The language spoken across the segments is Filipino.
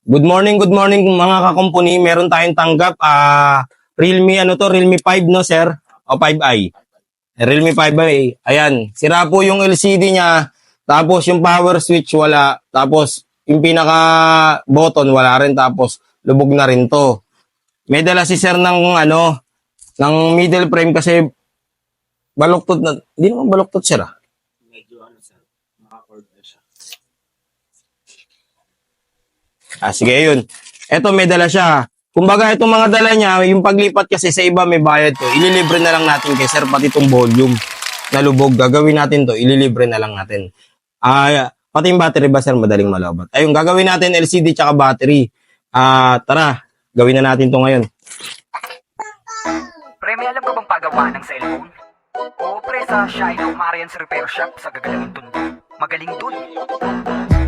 Good morning mga kakumpuni. Meron tayong tanggap Realme Realme 5 no sir? O 5i. Realme 5i. Ayan, sira po yung LCD niya, tapos yung power switch wala, tapos yung pinaka button wala rin, tapos lubog na rin to. May dala si sir ng middle frame kasi baluktot na, hindi naman baluktot sir ah. Sige, yun. Eto, may dala siya. Kumbaga, itong mga dala niya, yung paglipat kasi sa iba may bayad to. Ililibre na lang natin kay sir, pati itong volume na lubog. Gagawin natin to, ililibre na lang natin. Pati yung battery ba sir, madaling malabat. Ayun, gagawin natin LCD tsaka battery. Tara, gawin na natin to ngayon. Pre, may alam ka bang pagawa ng cellphone? Oo pre, sa Shino Marian's Repair Shop sa gagalangin tundo. Magaling dun.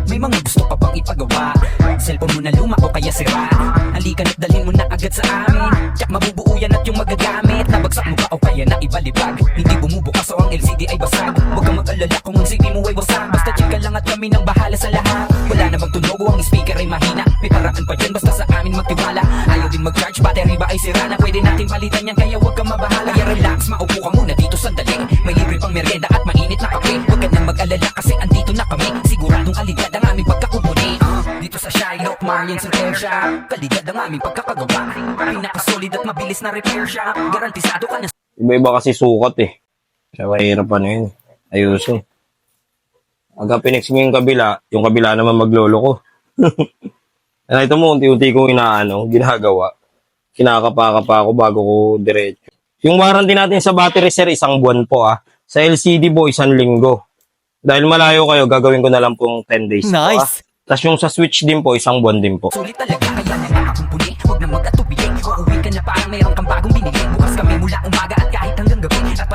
May mga gusto ka pang ipagawa, cellphone mo na luma o kaya sira. Halika na't dalhin mo na agad sa amin. Tsak mabubuo yan at yung magagamit. Nabagsak mo ba o kaya na ibalibag? Hindi bumubukas o ang LCD ay basag. Huwag kang mag-alala kung ang CD mo ay wasak. Basta check ka lang at kami nang bahala sa lahat. Wala namang tunog o ang speaker ay mahina. May paraan pa dyan basta sa amin magtiwala. Ayaw din mag-charge, battery ba ay sira na? Pwede natin palitan yan kaya huwag kang mabahala. Kaya relax, maupo ka muna dito sandali. May libre pang merienda at mainit na kape. Huwag ka nang mag-alala kasi andito na kami. Siguradong kalidad ang aming pagkakumpuni. Dito sa Shylock Marian's Repair Shop, kalidad ang aming pagkakagawa. Pinakasolid at mabilis na repair shop. Garantisado ka na. Iba-iba kasi sukat eh. Kaya mahirap yun. Ayusin. Aga pinex mo yung kabila naman maglolo ko. Ito mo, unti-unti kong ginagawa. Kinakapa-kapa ako bago ko diretso. Yung warranty natin sa battery sir, 1 buwan po Sa LCD po, 1 linggo. Dahil malayo kayo, gagawin ko na lang pong 10 days Nice. po Tapos yung sa switch din po, 1 buwan din po. Sulit talaga kaya nakakakumpuni. Huwag na mag-atubili. Uuwi ka na parang mayroon kang bagong binili. Bukas kami mula umaga at kahit hanggang gabi. At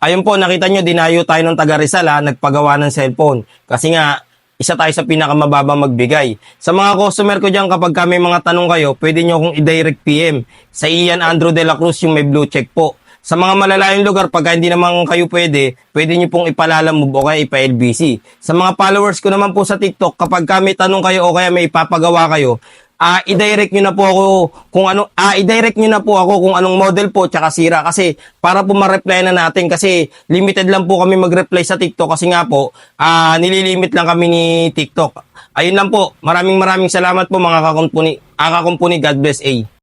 Ayun po, nakita nyo, dinayo tayo ng taga Rizal nagpagawa ng cellphone. Kasi nga, isa tayo sa pinakamababa magbigay. Sa mga customer ko dyan, kapag may mga tanong kayo, pwede nyo akong i-direct PM. Sa Ian Andrew de la Cruz, yung may blue check po. Sa mga malalayong lugar, pagka hindi naman kayo pwede nyo pong ipalalamove o kaya ipa-LBC. Sa mga followers ko naman po sa TikTok, kapag may tanong kayo o kaya may ipapagawa kayo, i-direct nyo na po ako kung anong model po tsaka sira, kasi para po ma-reply na natin, kasi limited lang po kami mag-reply sa TikTok kasi nga po nililimit lang kami ni TikTok. Ayun lang po. Maraming salamat po mga kakumpuni. God bless.